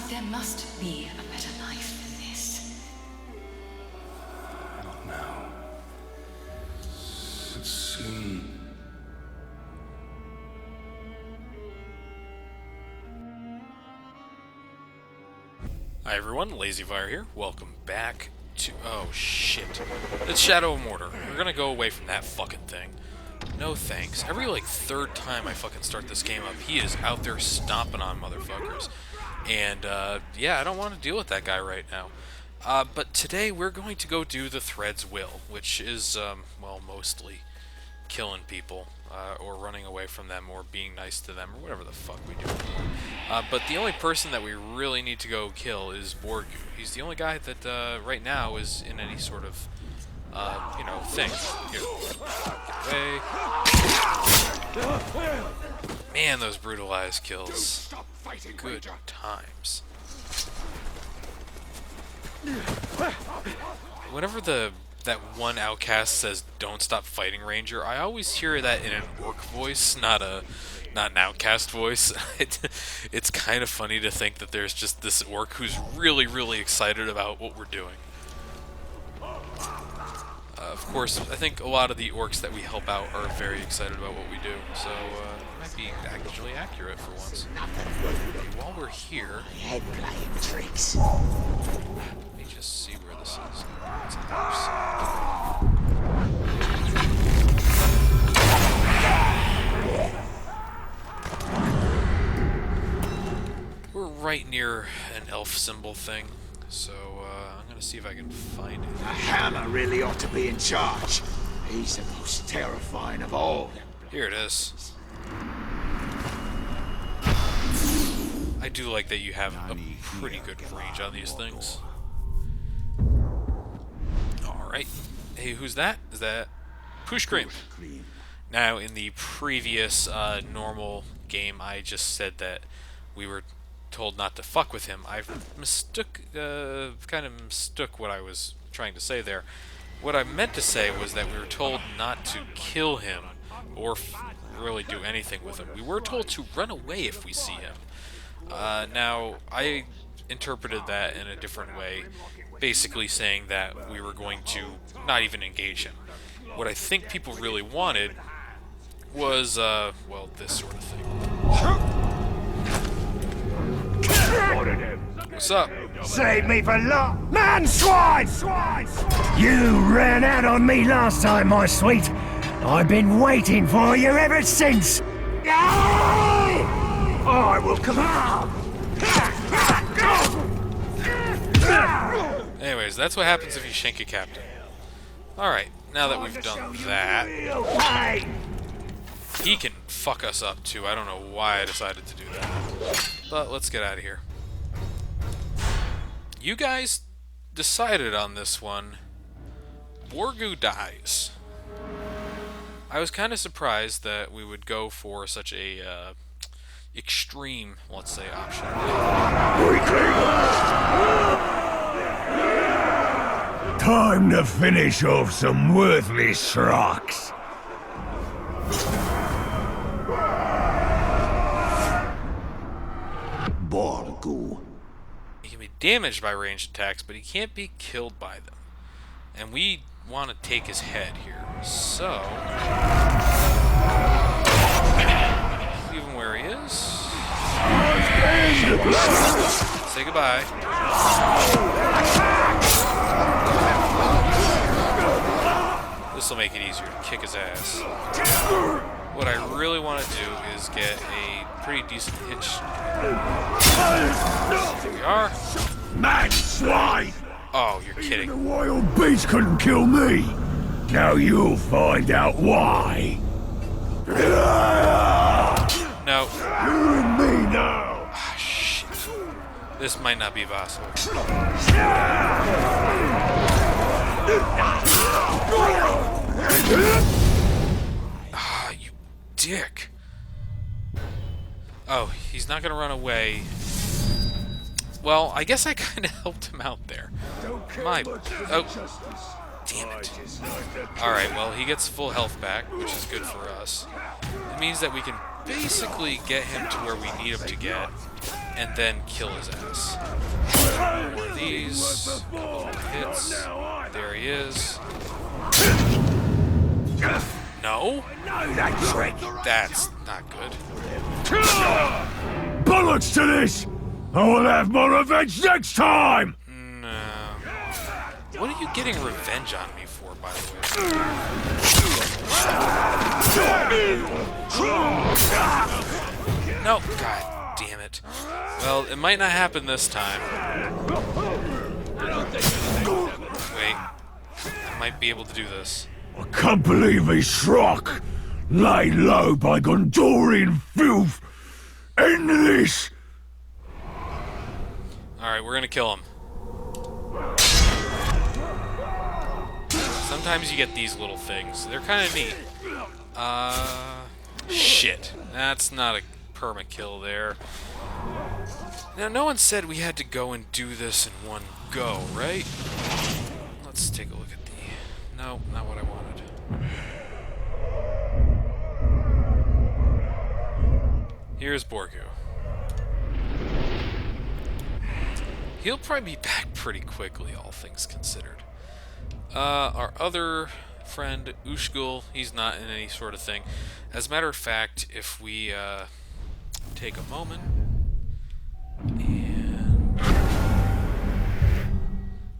There must be a better life than this. Not now. Soon. Hi everyone, LazyFire here. Welcome back to... oh shit. It's Shadow of Mordor. We're gonna go away from that fucking thing. No thanks. Every like third time I fucking start this game up, he is out there stomping on motherfuckers. And yeah, I don't want to deal with that guy right now. But today we're going to go do the Thread's Will, which is, well, mostly killing people, or running away from them, or being nice to them, or whatever the fuck we do. But the only person that we really need to go kill is Borgu. He's the only guy that, right now, is in any sort of, you know, thing. Here, get away. Man, those brutalized kills. Good times. Whenever that one outcast says "Don't stop fighting, Ranger," I always hear that in an orc voice, not an outcast voice. It's kind of funny to think that there's just this orc who's really, really excited about what we're doing. Of course, I think a lot of the orcs that we help out are very excited about what we do, so it might be actually accurate for once. Okay, while we're here, Tricks. let me just see where this is. It's on the other side. We're right near an elf symbol thing, so I'm gonna see if I can find it. The hammer really ought to be in charge. He's the most terrifying of all. Here it is. I do like that you have a pretty good range on these things. Alright. Hey, who's that? Is that Push Cream? Now, in the previous normal game, I just said that we were told not to fuck with him. I've kind of mistook what I was trying to say there. What I meant to say was that we were told not to kill him or really do anything with him. We were told to run away if we see him. Now, I interpreted that in a different way, basically saying that we were going to not even engage him. What I think people really wanted was, well, this sort of thing. What's up? Save me for man, swine! You ran out on me last time, my sweet. I've been waiting for you ever since. I will come out. Anyways, that's what happens if you shank a captain. Alright, now that we've done that, he can fuck us up too. I don't know why I decided to do that. But let's get out of here. You guys decided on this one. Borgu dies. I was kind of surprised that we would go for such a extreme, let's say, option. Time to finish off some worthless rocks. Borgu. He can be damaged by ranged attacks, but he can't be killed by them. And we want to take his head here. So, leave him where he is. Say goodbye. This will make it easier to kick his ass. What I really want to do is get a pretty decent hitch. Here we are. Man, swine! Oh, you're kidding. The wild beast couldn't kill me. Now you'll find out why. No. You and me now. Ah, shit. This might not be possible. Ah, you dick. Oh, he's not gonna run away. Well, I guess I kind of helped him out there. My... oh. Damn it. Alright, well, he gets full health back, which is good for us. It means that we can basically get him to where we need him to get, and then kill his ass. More of these. Couple of hits. There he is. No? That trick! That's not good. Bollocks to this! I will have more revenge next time! No. What are you getting revenge on me for, by the way? No, god damn it. Well, it might not happen this time. Wait. I might be able to do this. I can't believe he struck! Laid low by Gondorian filth! End this! Alright, we're gonna kill him. Sometimes you get these little things. They're kind of neat. Shit. That's not a perma-kill there. Now, no one said we had to go and do this in one go, right? Let's take a look at the... No, not what I wanted. Here's Borgu. He'll probably be back pretty quickly, all things considered. Our other friend, Ushgul, he's not in any sort of thing. As a matter of fact, if we take a moment and...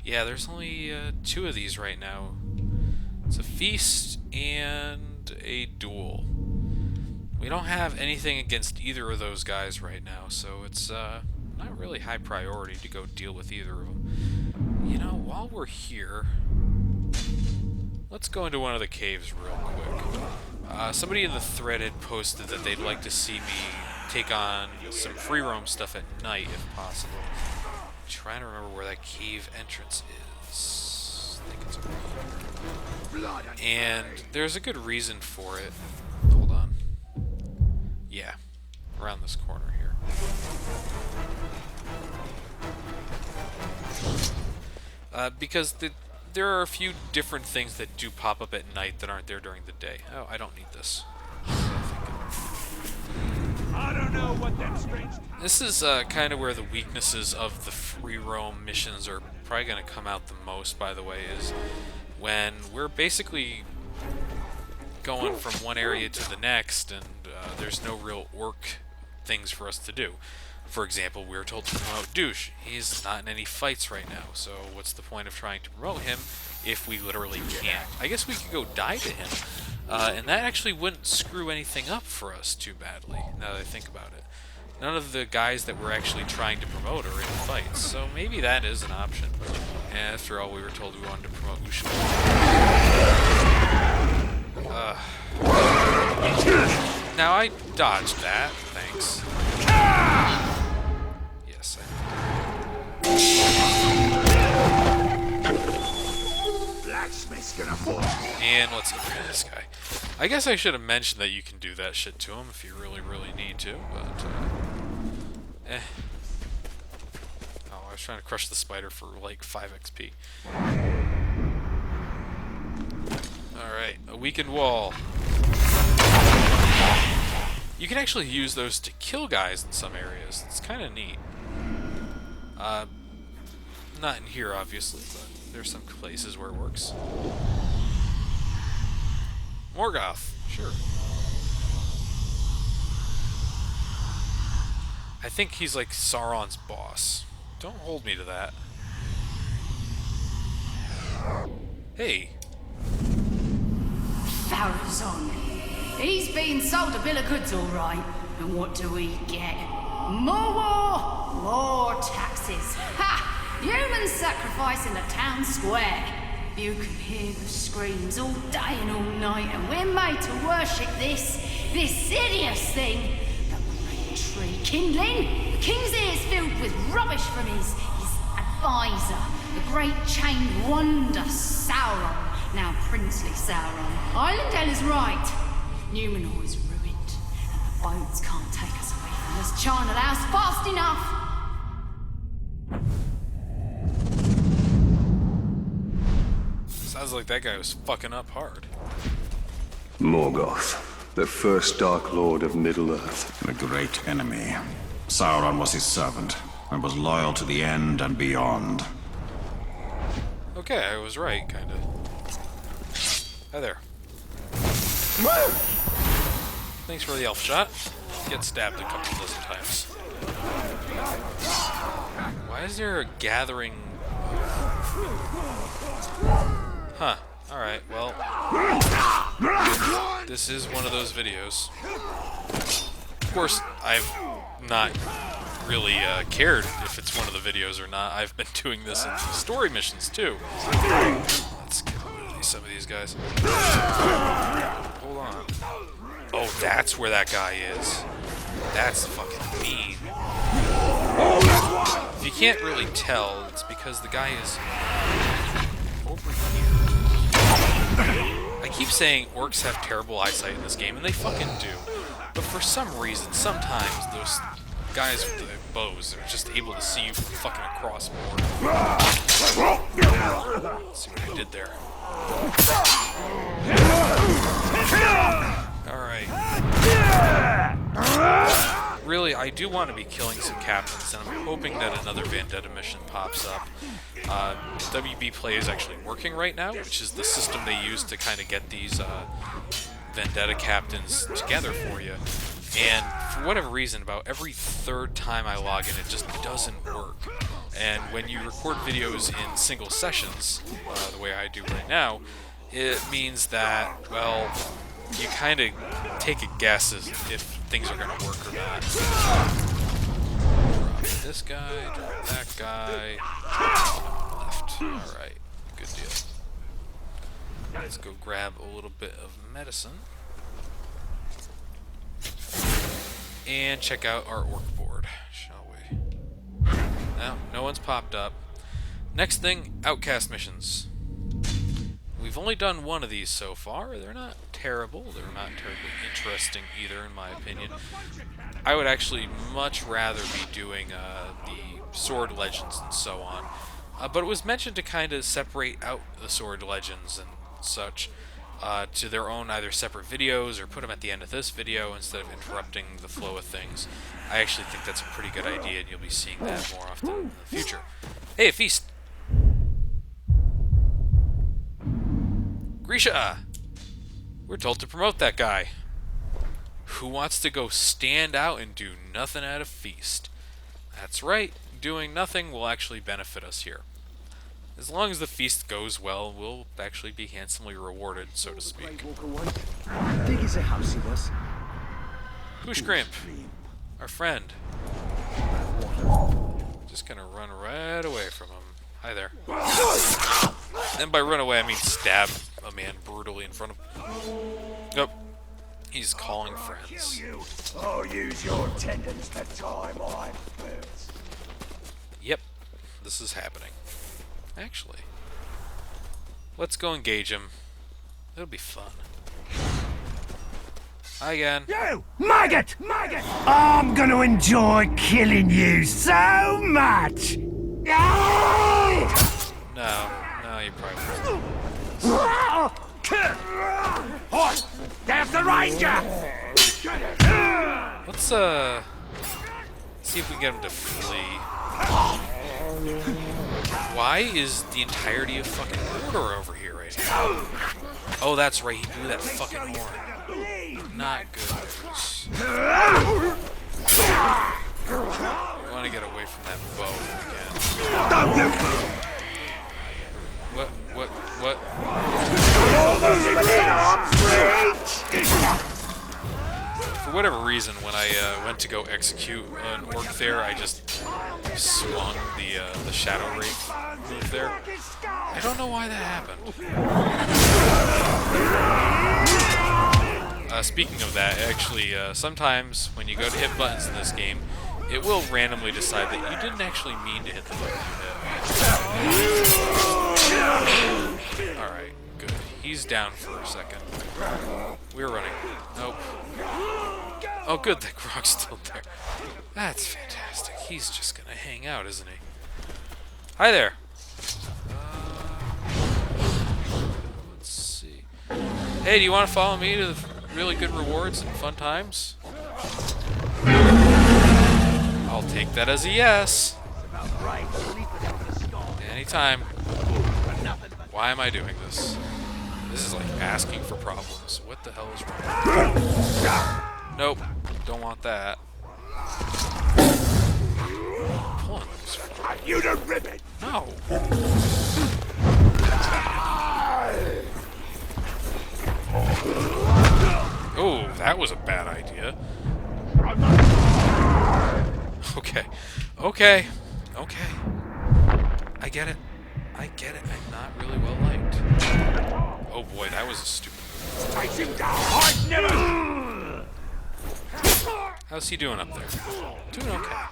Yeah, there's only 2 of these right now. It's a feast and a duel. We don't have anything against either of those guys right now, so it's not really high priority to go deal with either of them. You know, while we're here, let's go into one of the caves real quick. Somebody in the thread had posted that they'd like to see me take on some free roam stuff at night, if possible. I'm trying to remember where that cave entrance is. I think it's over here. And there's a good reason for it. Hold on. Yeah, around this corner here. Because there are a few different things that do pop up at night that aren't there during the day. Oh, I don't need this. I don't know what that strange... This is kind of where the weaknesses of the free roam missions are probably going to come out the most, by the way, is when we're basically going from one area to the next and there's no real orc things for us to do. For example, we were told to promote Douche. He's not in any fights right now, so what's the point of trying to promote him if we literally can't? I guess we could go die to him, and that actually wouldn't screw anything up for us too badly, now that I think about it. None of the guys that we're actually trying to promote are in fights, so maybe that is an option. And after all, we were told we wanted to promote Ushma. Now, I dodged that, thanks. Yes, Blacksmith's gonna fall. And let's get rid of this guy. I guess I should have mentioned that you can do that shit to him if you really, really need to, but, Oh, I was trying to crush the spider for, like, 5 XP. Alright, a weakened wall. You can actually use those to kill guys in some areas. It's kind of neat. Not in here, obviously, but there's some places where it works. Morgoth, sure. I think he's like Sauron's boss. Don't hold me to that. Hey. Farazon. He's being sold a bill of goods, all right. And what do we get? More war! More taxes. Ha! Humans sacrifice in the town square. You can hear the screams all day and all night, and we're made to worship this hideous thing. The great tree kindling. The king's ears filled with rubbish from his advisor, the great chained wonder Sauron. Now princely Sauron. Islandale is right. Numenor is ruined, and the boats can't take us away from this charnel house fast enough. Sounds like that guy was fucking up hard. Morgoth, the first Dark Lord of Middle-earth. The great enemy. Sauron was his servant, and was loyal to the end and beyond. Okay, I was right, kinda. Hi there. Thanks for the elf shot. Get stabbed a couple dozen times. Why is there a gathering? Huh. Alright, well. This is one of those videos. Of course, I've not really cared if it's one of the videos or not. I've been doing this in story missions too. Let's get some of these guys. Hold on. Oh, that's where that guy is. That's fucking mean. If you can't really tell, it's because the guy is over here. I keep saying orcs have terrible eyesight in this game, and they fucking do. But for some reason, sometimes those guys with the bows are just able to see you from fucking across more. Let's see what I did there. Alright. Really, I do want to be killing some captains, and I'm hoping that another Vendetta mission pops up. WB Play is actually working right now, which is the system they use to kind of get these Vendetta captains together for you. And for whatever reason, about every third time I log in, it just doesn't work. And when you record videos in single sessions, the way I do right now, it means that, well, you kind of take a guess as if things are going to work or not. Drop this guy, drop that guy, left. Alright, good deal. Let's go grab a little bit of medicine. And check out our orc board, shall we? No one's popped up. Next thing, outcast missions. We've only done one of these so far. They're not terrible. They're not terribly interesting either, in my opinion. I would actually much rather be doing the sword legends and so on. But it was mentioned to kind of separate out the sword legends and such to their own either separate videos or put them at the end of this video instead of interrupting the flow of things. I actually think that's a pretty good idea, and you'll be seeing that more often in the future. Hey, a feast! Grisha! We're told to promote that guy. Who wants to go stand out and do nothing at a feast? That's right, doing nothing will actually benefit us here. As long as the feast goes well, we'll actually be handsomely rewarded, so to speak. Big as a house he was. Pushgrimp, our friend. Just gonna run right away from him. Hi there. And by run away, I mean stab a man brutally in front of him. Nope. He's calling friends. I'll use your tendons to tie my boots. Yep, this is happening. Actually, let's go engage him. It'll be fun. Hi again. You maggot! Maggot! I'm gonna enjoy killing you so much. No, you probably Horse! There's the ranger! won't. Let's see if we can get him to flee. Why is the entirety of fucking Mordor over here right now? Oh, that's right, he blew that fucking horn. Not good news. I want to get away from that bow again. What? For whatever reason, when I went to go execute an orc there, I just swung the Shadow Wraith move there. I don't know why that happened. Speaking of that, actually, sometimes when you go to hit buttons in this game, it will randomly decide that you didn't actually mean to hit the button you hit. Alright, good. He's down for a second. We're running. Nope. Oh good, that Grog's still there. That's fantastic. He's just gonna hang out, isn't he? Hi there! Let's see. Hey, do you want to follow me to the really good rewards and fun times? Take that as a yes. Anytime. Why am I doing this? This is like asking for problems. What the hell is wrong? Nope. Don't want that. Pulling this. You don't rip it! No. Oh, that was a bad idea. Okay. Okay. Okay. I get it. I get it. I'm not really well liked. Oh boy, that was a stupid move. Take him down! I've never... How's he doing up there? Doing okay.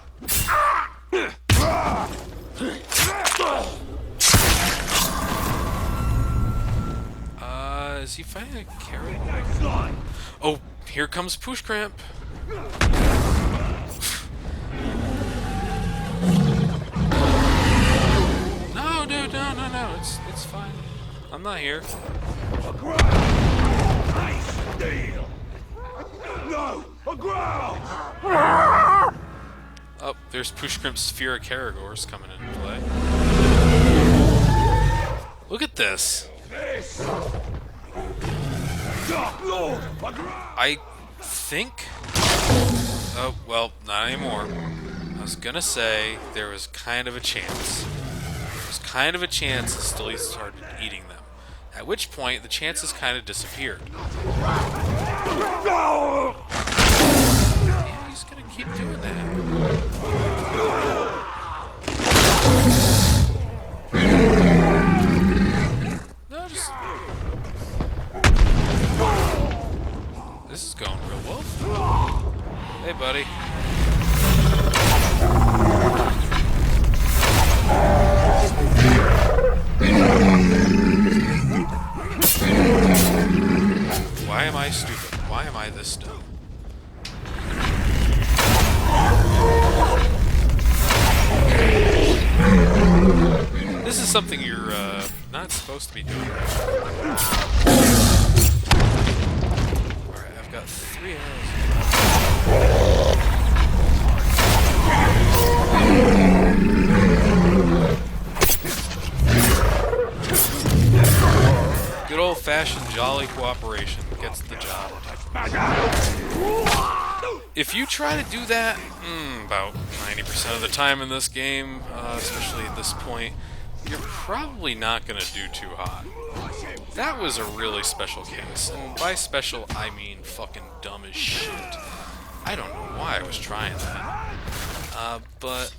Is he fighting a carrot? Oh, here comes Push Cramp. No, dude, no. It's fine. I'm not here. Nice deal! No! A growl! Oh, there's Push Crimp's Sphere of Caragors coming into play. Look at this. I think... Oh, well, not anymore. I was gonna say there was kind of a chance. There was kind of a chance until he started eating them. At which point, the chances kind of disappeared. Yeah, he's gonna keep doing that. No, just... This is going real well. Hey, buddy. Why am I stupid? Why am I this dumb? This is something you're not supposed to be doing. Alright, I've got 3 arrows. Good old-fashioned jolly cooperation gets the job done. If you try to do that, about 90% of the time in this game, especially at this point, you're probably not going to do too hot. That was a really special case, and by special, I mean fucking dumb as shit. I don't know why I was trying that. But,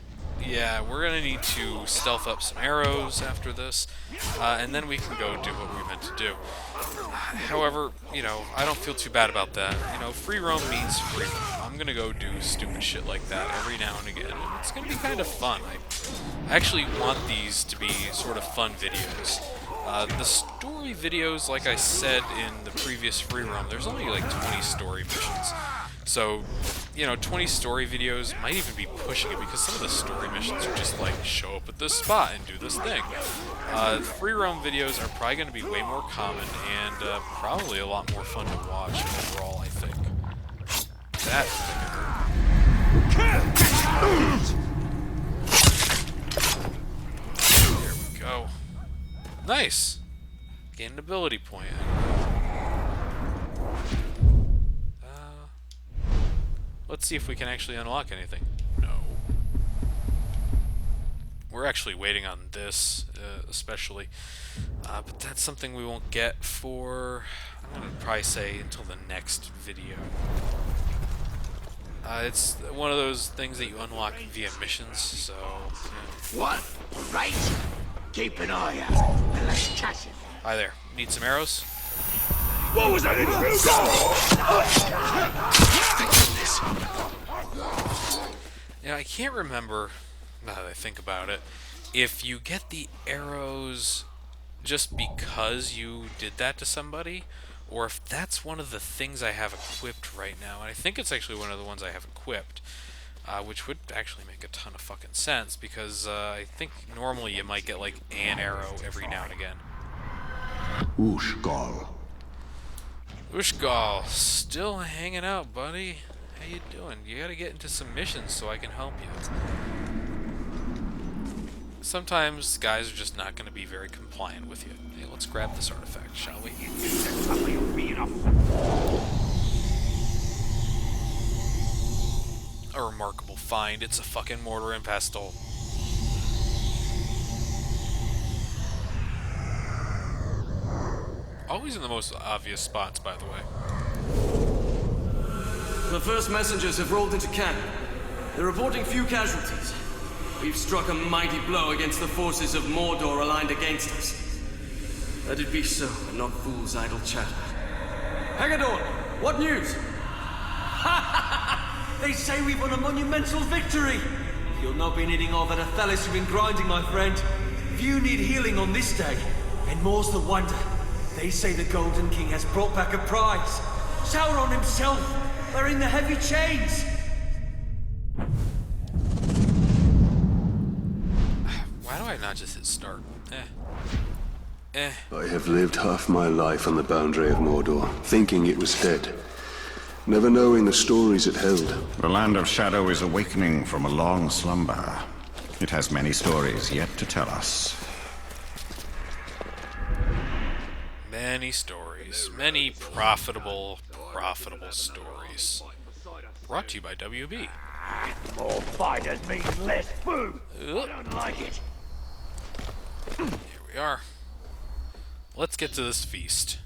yeah, we're going to need to stealth up some arrows after this, and then we can go do what we meant to do. However, you know, I don't feel too bad about that. You know, free roam means free roam. I'm gonna go do stupid shit like that every now and again, and it's gonna be kind of fun. I actually want these to be sort of fun videos. The story videos, like I said in the previous free roam, there's only like 20 story missions. So, you know, 20 story videos might even be pushing it, because some of the story missions are just like, show up at this spot and do this thing. Free roam videos are probably going to be way more common, and probably a lot more fun to watch overall, I think. That There we go. Nice! Gain an ability point. Let's see if we can actually unlock anything. No. We're actually waiting on this, especially. But that's something we won't get for, I'm going to probably say, until the next video. It's one of those things that you unlock via missions, so... Yeah. What? Right? Keep an eye out, and let's catch him. Hi there. Need some arrows? What was that? Yeah, I can't remember, now that I think about it, if you get the arrows just because you did that to somebody, or if that's one of the things I have equipped right now. And I think it's actually one of the ones I have equipped, which would actually make a ton of fucking sense, because I think normally you might get like an arrow every now and again. Ushgal. Ushgal, still hanging out, buddy. How you doing? You gotta get into some missions so I can help you. Sometimes guys are just not gonna be very compliant with you. Hey, let's grab this artifact, shall we? A remarkable find. It's a fucking mortar and pestle. Always in the most obvious spots, by the way. The first messengers have rolled into camp. They're reporting few casualties. We've struck a mighty blow against the forces of Mordor aligned against us. Let it be so, and not fools' idle chatter. Haggadorn, what news? They say we've won a monumental victory! You'll not be needing all that Athelis you've been grinding, my friend. Few need healing on this day, and more's the wonder. They say the Golden King has brought back a prize. Sauron himself! They're in the heavy chains! Why do I not just hit start? I have lived half my life on the boundary of Mordor, thinking it was dead. Never knowing the stories it held. The Land of Shadow is awakening from a long slumber. It has many stories yet to tell us. Many stories. Many profitable stories. Brought to you by WB. More fighters means less food. I don't like it. Here we are. Let's get to this feast.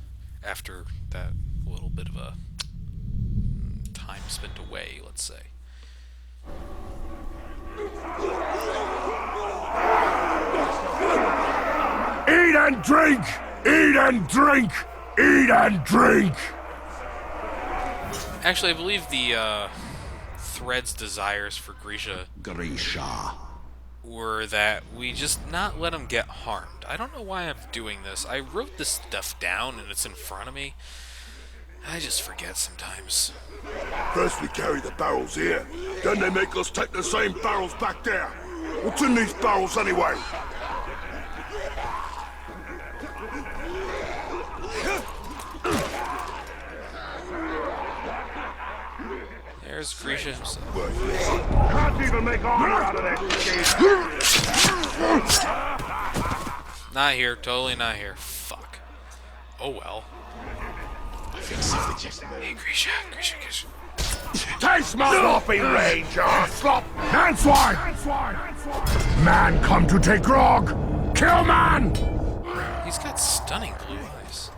After that little bit of a time spent away, let's say. Eat and drink! Eat and drink! Eat and drink! Actually, I believe the Thread's desires for Grisha were that we just not let him get harmed. I don't know why I'm doing this. I wrote this stuff down and it's in front of me. I just forget sometimes. First we carry the barrels here, then they make us take the same barrels back there. What's in these barrels anyway? There's Grisha himself. Can't even make armor out of that shit. Not here, totally not here. Fuck. Oh well. Hey, Grisha. Taste my sloppy ranger! Slop! Man swine! Man come to take grog! Kill man! He's got stunning blue eyes.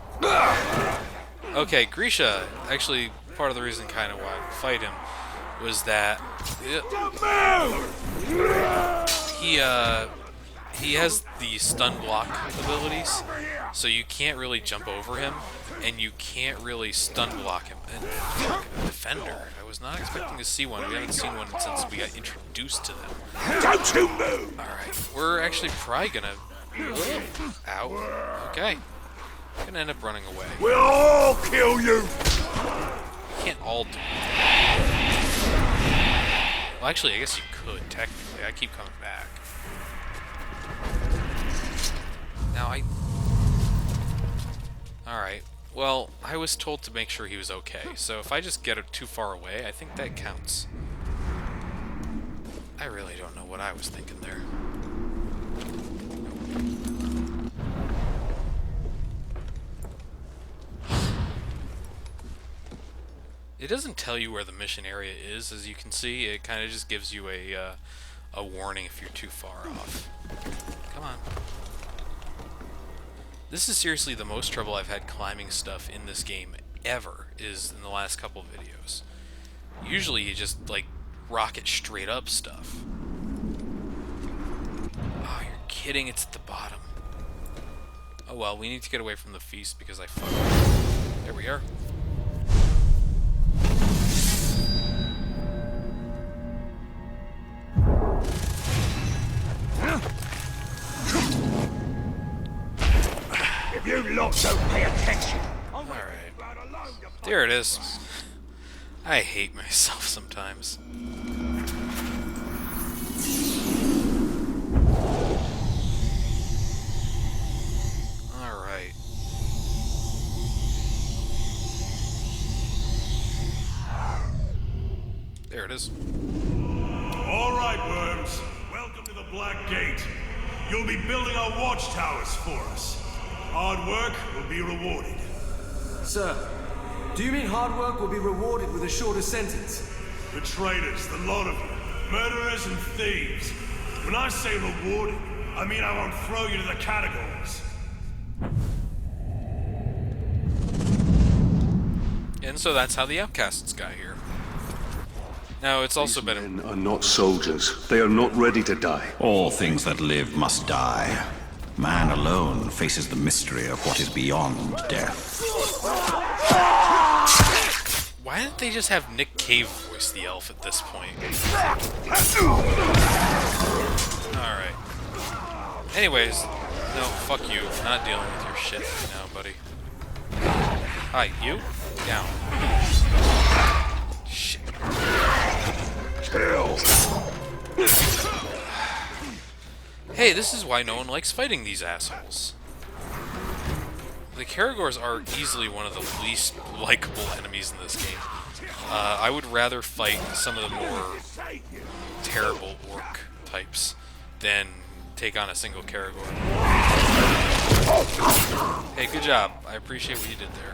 Okay, Grisha, actually, part of the reason kind of why I fight him was that he has the stun block abilities, so you can't really jump over him, and you can't really stun block him. And fuck, a defender. I was not expecting to see one. We haven't seen one since we got introduced to them. Don't you move! Alright, we're actually probably gonna... Ow. Okay. Gonna end up running away. We'll all kill you! Can't all do it. Well, actually, I guess you could, technically. I keep coming back. Now, Alright. Well, I was told to make sure he was okay, so if I just get it too far away, I think that counts. I really don't know what I was thinking there. It doesn't tell you where the mission area is, as you can see. It kind of just gives you a warning if you're too far off. Come on. This is seriously the most trouble I've had climbing stuff in this game ever, is in the last couple of videos. Usually you just, like, rocket straight up stuff. Oh, you're kidding, it's at the bottom. Oh well, we need to get away from the feast because I fucked up. There we are. If you lot don't pay attention. Alright. There it is. I hate myself sometimes. Alright. There it is. All right, worms. Welcome to the Black Gate. You'll be building our watchtowers for us. Hard work will be rewarded. Sir, do you mean hard work will be rewarded with a shorter sentence? The traitors, the lot of you. Murderers and thieves. When I say rewarded, I mean I won't throw you to the catacombs. And so that's how the outcasts got here. Now, it's also These been... men are not soldiers. They are not ready to die. All things that live must die. Man alone faces the mystery of what is beyond death. Why didn't they just have Nick Cave voice the elf at this point? Alright. Anyways, no, fuck you. Not dealing with your shit right now, buddy. Hi, you? Down. Shit. Hey, this is why no one likes fighting these assholes. The Caragors are easily one of the least likable enemies in this game. I would rather fight some of the more terrible orc types than take on a single Caragor. Hey, good job. I appreciate what you did there.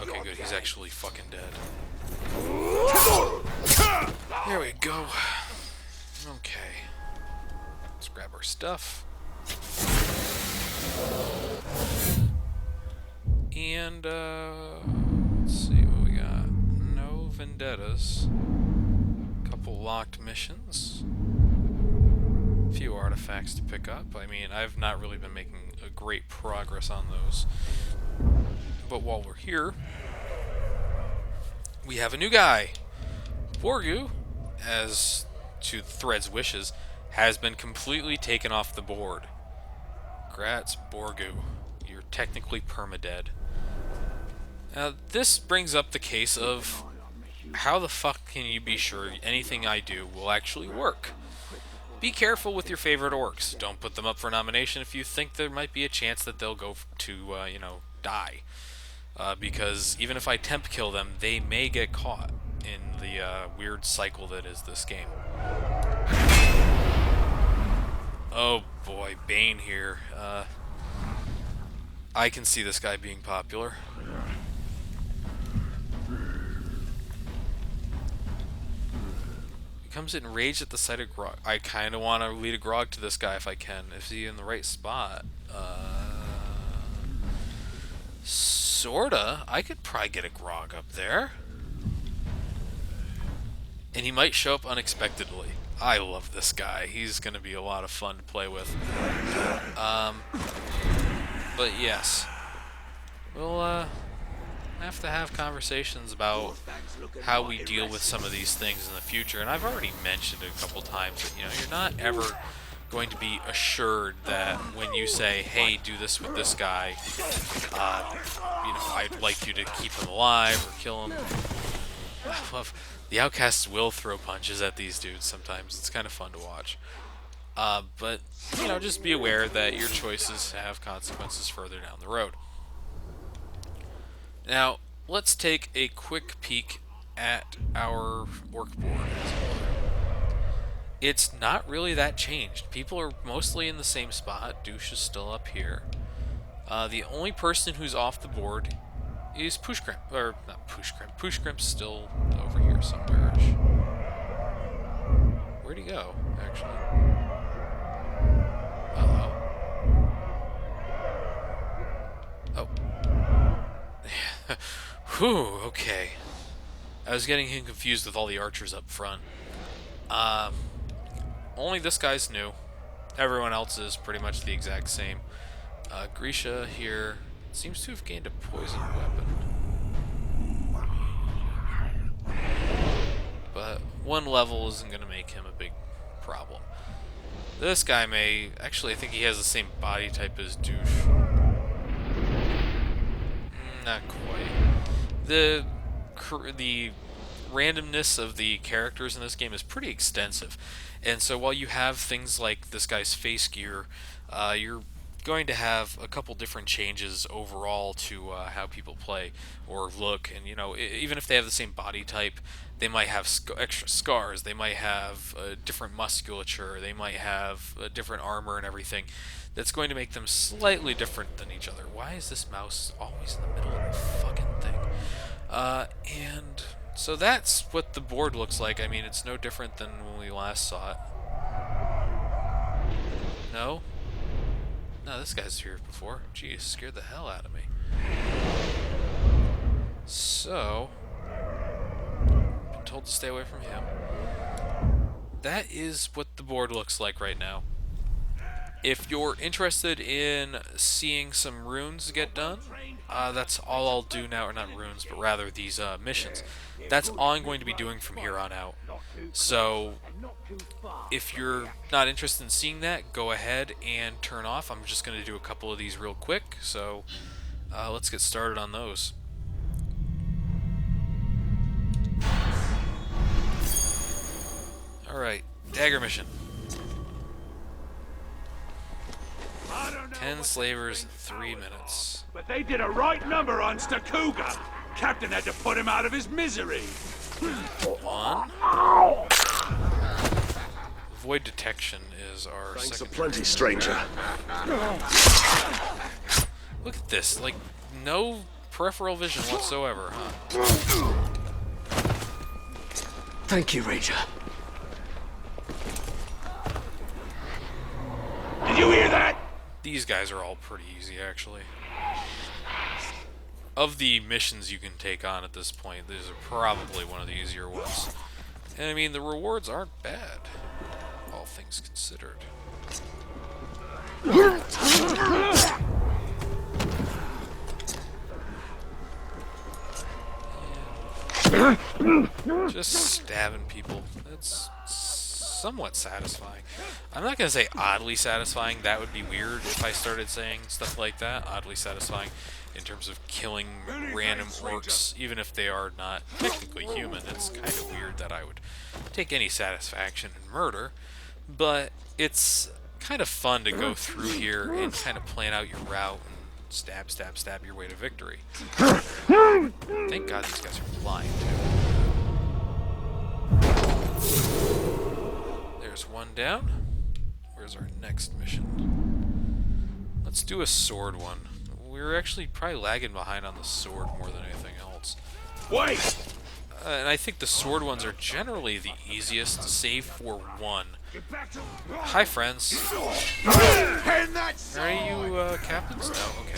Okay, good. He's actually fucking dead. There we go. Okay. Let's grab our stuff. And, let's see what we got. No vendettas. Couple locked missions. A few artifacts to pick up. I mean, I've not really been making a great progress on those. But while we're here, we have a new guy. Borgu, as to the thread's wishes, has been completely taken off the board. Grats, Borgu. You're technically permadead. Now, this brings up the case of how the fuck can you be sure anything I do will actually work? Be careful with your favorite orcs. Don't put them up for nomination if you think there might be a chance that they'll go to, you know, die. Because even if I temp kill them, they may get caught in the weird cycle that is this game. Oh boy, Bane here. I can see this guy being popular. He comes in rage at the sight of Grog. I kind of want to lead a Grog to this guy if I can. Is he in the right spot? Sorta. I could probably get a Grog up there. And he might show up unexpectedly. I love this guy. He's going to be a lot of fun to play with. But yes. We'll have to have conversations about how we deal with some of these things in the future. And I've already mentioned it a couple times that, you know, you're not ever going to be assured that when you say, hey, do this with this guy, you know, I'd like you to keep him alive or kill him. The outcasts will throw punches at these dudes sometimes. It's kind of fun to watch. But, you know, just be aware that your choices have consequences further down the road. Now, let's take a quick peek at our orc board. It's not really that changed. People are mostly in the same spot. Douche is still up here. The only person who's off the board is Pushgrimp. Or, not Pushgrimp. Pushgrimp's still over here somewhere. Where'd he go, actually? Uh-oh. Oh. Whew, okay. I was getting him confused with all the archers up front. Only this guy's new. Everyone else is pretty much the exact same. Grisha here seems to have gained a poison weapon. But one level isn't going to make him a big problem. This guy may... Actually, I think he has the same body type as Douche. Not quite. The randomness of the characters in this game is pretty extensive. And so while you have things like this guy's face gear, your going to have a couple different changes overall to how people play or look, and even if they have the same body type, they might have extra scars, they might have different musculature, they might have different armor and everything. That's going to make them slightly different than each other. Why is this mouse always in the middle of the fucking thing? And so that's what the board looks like. I mean, it's no different than when we last saw it. No? No, this guy's here before. Jeez, scared the hell out of me. So, been told to stay away from him. That is what the board looks like right now. If you're interested in seeing some runes get done, that's all I'll do now, or not runes, but rather these missions. That's all I'm going to be doing from here on out. So, if you're not interested in seeing that, go ahead and turn off. I'm just going to do a couple of these real quick, so let's get started on those. Alright, dagger mission. 10 slavers, 3 minutes. But they did a right number on Stakuga. Captain had to put him out of his misery. 1. Void detection is our Thanks second. aplenty, stranger. Look at this, like, no peripheral vision whatsoever, huh? Thank you, Ranger. Did you hear that? These guys are all pretty easy, actually. Of the missions you can take on at this point, these are probably one of the easier ones. And I mean, the rewards aren't bad, all things considered. Just stabbing people. That's somewhat satisfying. I'm not going to say oddly satisfying. That would be weird if I started saying stuff like that. Oddly satisfying in terms of killing random orcs, even if they are not technically human. It's kind of weird that I would take any satisfaction in murder. But it's kind of fun to go through here and kind of plan out your route and stab, stab, stab your way to victory. Thank God these guys are blind, too. There's one down. Where's our next mission? Let's do a sword one. We're actually probably lagging behind on the sword more than anything else. Wait! And I think the sword ones are generally the easiest, save for one. Hi, friends. Are you captains? No, okay.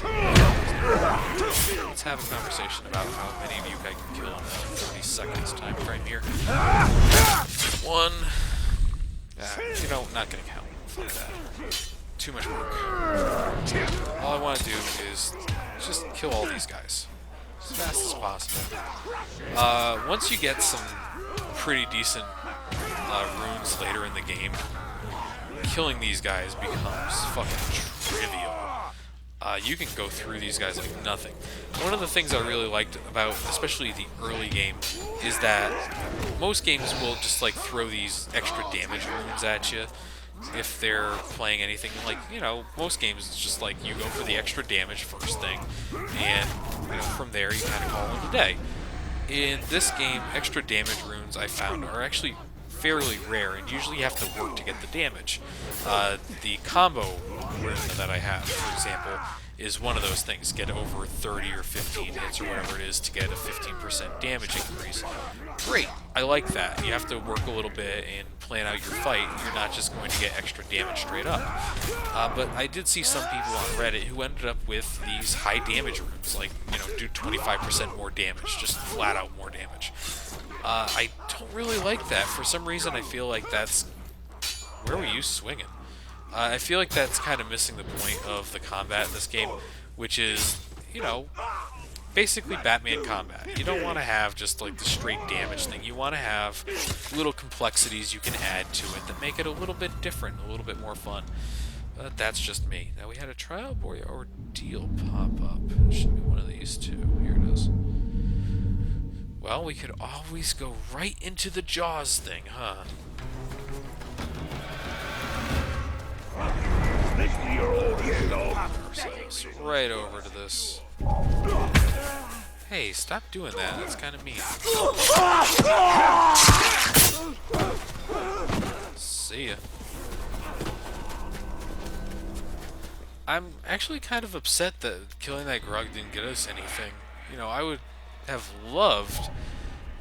Let's have a conversation about how many of you I can kill in a 30 seconds time frame here. 1. Not gonna count. Fuck that. Too much work. All I want to do is just kill all these guys as fast as possible. Once you get some pretty decent runes later in the game, killing these guys becomes fucking trivial. You can go through these guys like nothing. One of the things I really liked about, especially the early game, is that most games will just like throw these extra damage runes at you if they're playing anything. Like, most games it's just like you go for the extra damage first thing, and from there you kind of call it a day. In this game, extra damage runes I found are actually fairly rare, and usually you have to work to get the damage. The combo rune that I have, for example, is one of those things. Get over 30 or 15 hits or whatever it is to get a 15% damage increase. Great, I like that. You have to work a little bit and plan out your fight. You're not just going to get extra damage straight up. But I did see some people on Reddit who ended up with these high damage runes, like, do 25% more damage, just flat out more damage. I don't really like that. For some reason, I feel like that's... Where were you swinging? I feel like that's kind of missing the point of the combat in this game, which is, basically Batman combat. You don't want to have just like the straight damage thing. You want to have little complexities you can add to it that make it a little bit different, a little bit more fun. But that's just me. Now we had a trial boy ordeal pop up. It should be one of these two. Here it is. Well, we could always go right into the Jaws thing, huh? ourselves right over to this. Hey, stop doing that. That's kind of mean. See ya. I'm actually kind of upset that killing that grug didn't get us anything. You know, I would have loved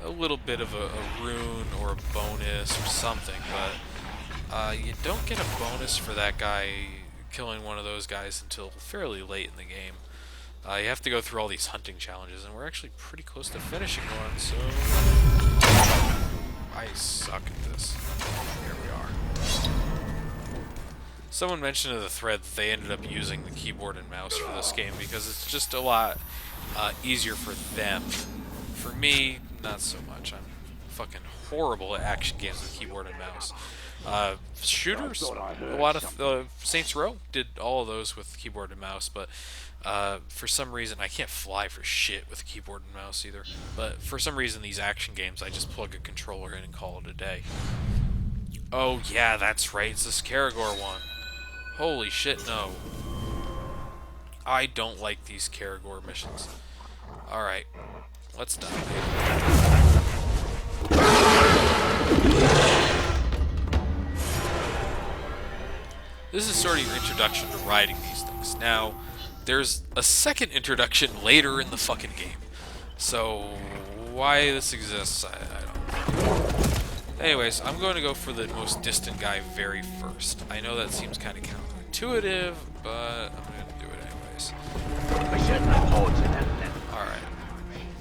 a little bit of a rune or a bonus or something, but you don't get a bonus for that guy killing one of those guys until fairly late in the game. You have to go through all these hunting challenges, and we're actually pretty close to finishing one, so I suck at this. Here we are. Someone mentioned in the thread that they ended up using the keyboard and mouse for this game because it's just a lot easier for them. For me, not so much. I'm fucking horrible at action games with keyboard and mouse. Shooters, a lot of Saints Row did all of those with keyboard and mouse, but for some reason, I can't fly for shit with keyboard and mouse either. But for some reason, these action games, I just plug a controller in and call it a day. Oh yeah, that's right, it's this Karagor one. Holy shit, no. I don't like these Karagor missions. Alright, let's dive in. This is sort of your introduction to riding these things. Now, there's a second introduction later in the fucking game. So, why this exists, I don't know. Anyways, I'm going to go for the most distant guy very first. I know that seems kind of counterintuitive, but I'm going to do it anyways. Alright.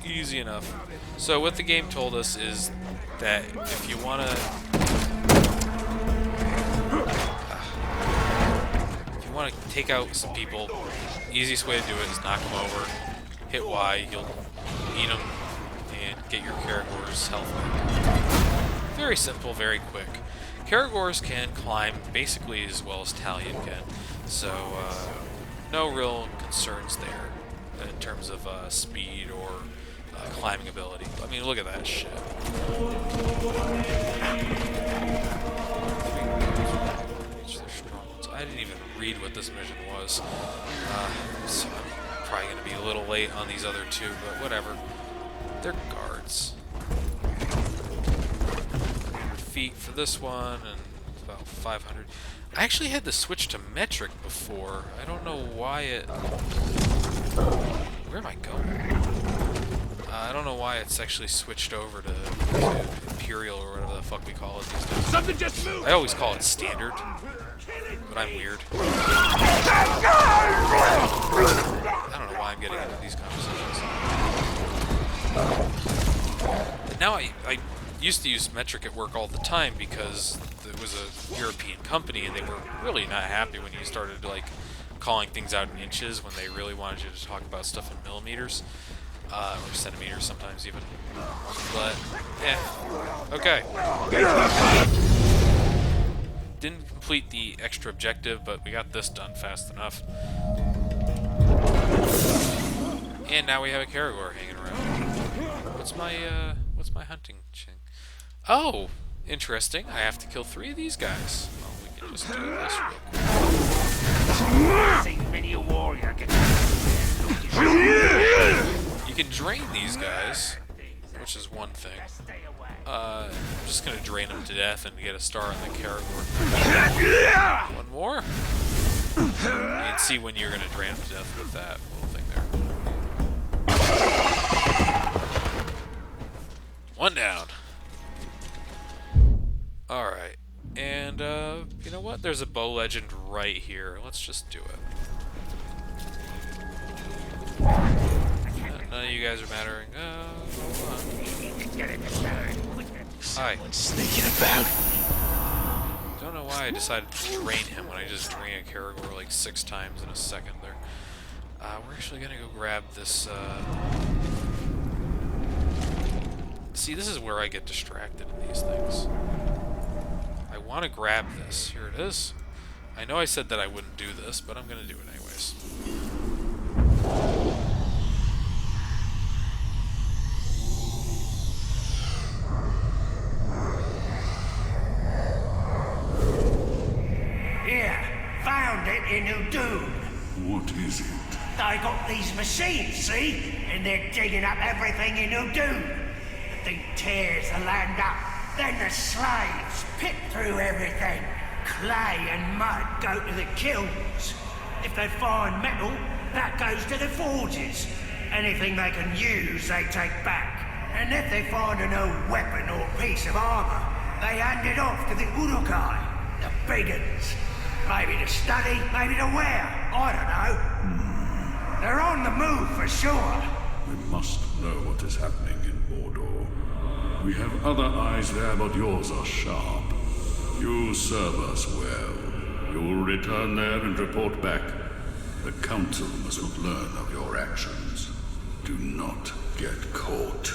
Easy enough. So what the game told us is that if you want to take out some people, the easiest way to do it is knock them over, hit Y, you'll eat them, and get your Karagor's health back. Very simple, very quick. Karagors can climb basically as well as Talion can, so no real concerns there in terms of speed or climbing ability. I mean, look at that shit. I didn't even read what this mission was, so I'm probably going to be a little late on these other two, but whatever. They're guards. Feet for this one, and about 500. I actually had to switch to metric before. I don't know why it... Where am I going? I don't know why it's actually switched over to Imperial or whatever the fuck we call it these days. Something just moved! I always call it standard, but I'm weird. I don't know why I'm getting into these conversations. But now I used to use metric at work all the time because it was a European company and they were really not happy when you started like calling things out in inches when they really wanted you to talk about stuff in millimeters or centimeters sometimes even. But okay. Didn't complete the extra objective, but we got this done fast enough. And now we have a Karagor hanging around. What's my hunting ching? Oh, interesting. I have to kill 3 of these guys. Well, we can just do this real quick. You can drain these guys, which is one thing. I'm just gonna drain them to death and get a star on the Karagor. One more. You can see when you're gonna drain them to death with that little thing there. One down. Alright. And, you know what? There's a bow legend right here. Let's just do it. None of you guys are mattering. Hi. Sneaking about. Don't know why I decided to drain him when I just drained a Karagor like 6 times in a second there. We're actually gonna go grab this, See, this is where I get distracted in these things. I want to grab this. Here it is. I know I said that I wouldn't do this, but I'm gonna do it anyways. Here, found it in Udun. What is it? They got these machines, see? And they're digging up everything in Udun. The thing tears the land up. Then the slaves pick through everything. Clay and mud go to the kilns. If they find metal, that goes to the forges. Anything they can use, they take back. And if they find an old weapon or piece of armor, they hand it off to the Urukai, the big uns. Maybe to study, maybe to wear. I don't know. They're on the move for sure. We must know what is happening in Mordor. We have other eyes there, but yours are sharp. You serve us well. You'll return there and report back. The Council must not learn of your actions. Do not get caught.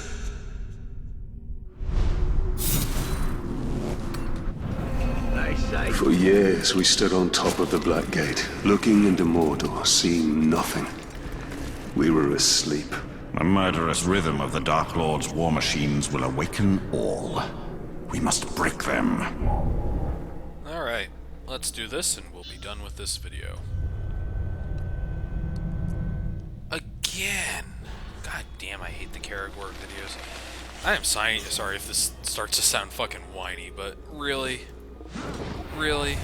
For years, we stood on top of the Black Gate, looking into Mordor, seeing nothing. We were asleep. The murderous rhythm of the Dark Lord's war machines will awaken all. We must break them. Alright, let's do this and we'll be done with this video. Again! God damn, I hate the Caragor videos. I am sorry if this starts to sound fucking whiny, but really? Really?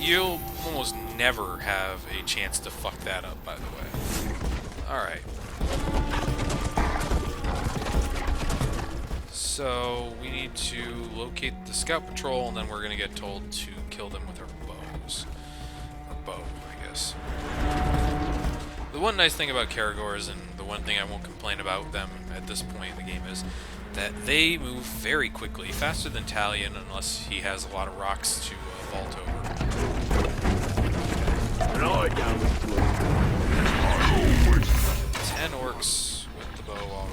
You'll almost never have a chance to fuck that up, by the way. Alright. So, we need to locate the scout patrol, and then we're gonna get told to kill them with our bows. Or bow, I guess. The one nice thing about Caragors, and the one thing I won't complain about them at this point in the game, is that they move very quickly, faster than Talion, unless he has a lot of rocks to vault over. 10 orcs with the bow already.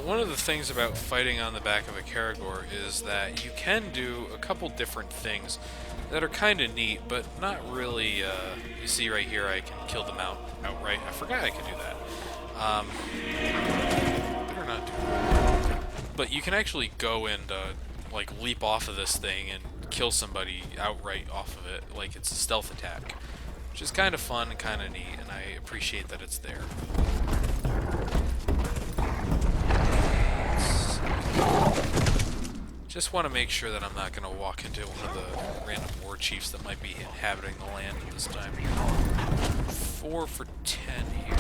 One of the things about fighting on the back of a Caragor is that you can do a couple different things that are kind of neat, but not really, you see right here I can kill them outright. I forgot I could do that. Better not do that. But you can actually go and, like, leap off of this thing and kill somebody outright off of it, like it's a stealth attack. Which is kind of fun and kind of neat, and I appreciate that it's there. Just want to make sure that I'm not going to walk into one of the random war chiefs that might be inhabiting the land at this time. 4 for 10 here.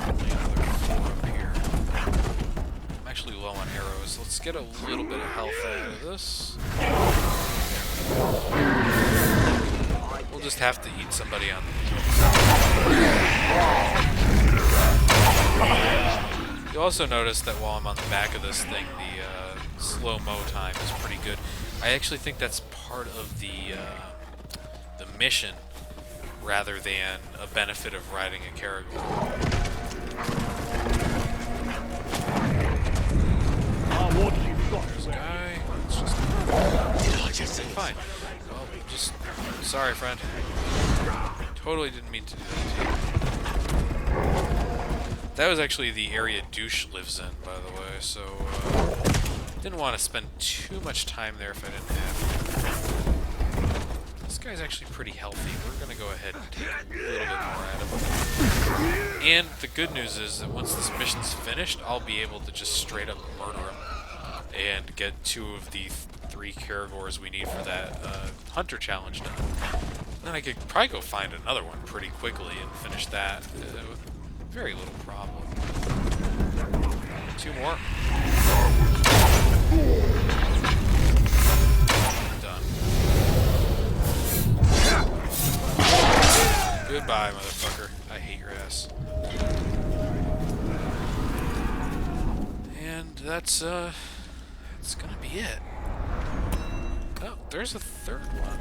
Only another 4 up here. I'm actually low on arrows. Let's get a little bit of health out of this. We'll just have to eat somebody on the You'll also notice that while I'm on the back of this thing, the slow-mo time is pretty good. I actually think that's part of the mission, rather than a benefit of riding a Caragor. There's a guy. It's just fine. Well, just sorry, friend. Totally didn't mean to do that to you. That was actually the area Douche lives in, by the way, so didn't want to spend too much time there if I didn't have to. This guy's actually pretty healthy. We're going to go ahead and take a little bit more out of him. And the good news is that once this mission's finished, I'll be able to just straight up murder him and get 2 of the 3 Caragors we need for that Hunter challenge done. Then I could probably go find another one pretty quickly and finish that. Very little problem. 2 more. Done. Goodbye, motherfucker. I hate your ass. And that's gonna be it. Oh, there's a 3rd one.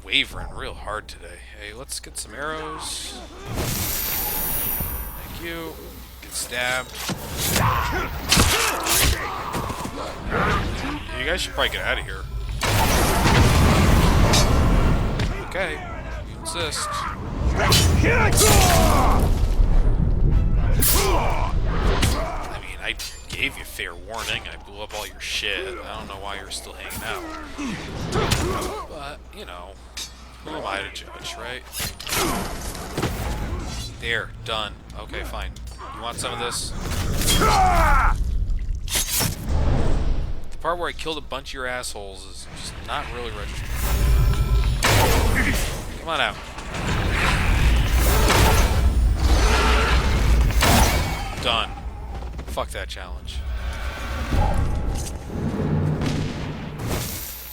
Wavering real hard today. Hey, let's get some arrows. Thank you. Get Stabbed. You guys should probably get out of here. Okay, you insist. I mean, I gave you fair warning. I blew up all your shit. I don't know why you're still hanging out. But, you know, who am I to judge, right? There, done. Okay, fine. You want some of this? The part where I killed a bunch of your assholes is just not really registered. Come on out. Done. Fuck that challenge.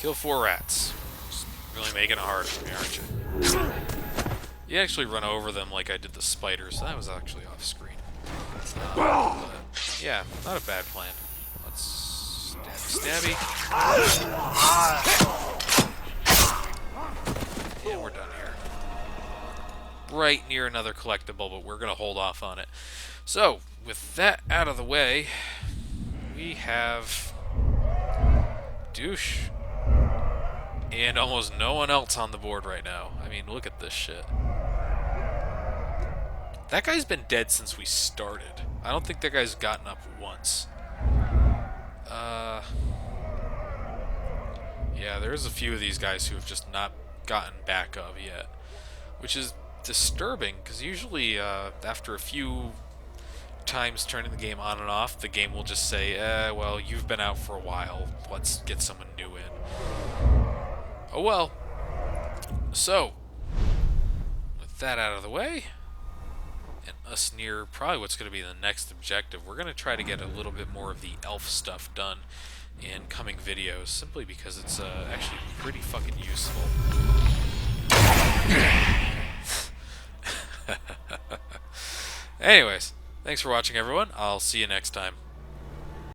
Kill 4 rats. Just really making it hard for me, aren't you? You actually run over them like I did the spiders. That was actually off screen. But yeah, not a bad plan. Let's stabby. And we're done here. Right near another collectible, but we're gonna hold off on it. So, with that out of the way, we have Douche. And almost no one else on the board right now. I mean, look at this shit. That guy's been dead since we started. I don't think that guy's gotten up once. Yeah, there's a few of these guys who have just not gotten back up yet. Which is disturbing, because usually after a few times turning the game on and off, the game will just say, well, you've been out for a while. Let's get someone new in. Oh well. So, with that out of the way, and us near probably what's going to be the next objective, we're going to try to get a little bit more of the elf stuff done in coming videos, simply because it's actually pretty fucking useful. Anyways, thanks for watching, everyone. I'll see you next time.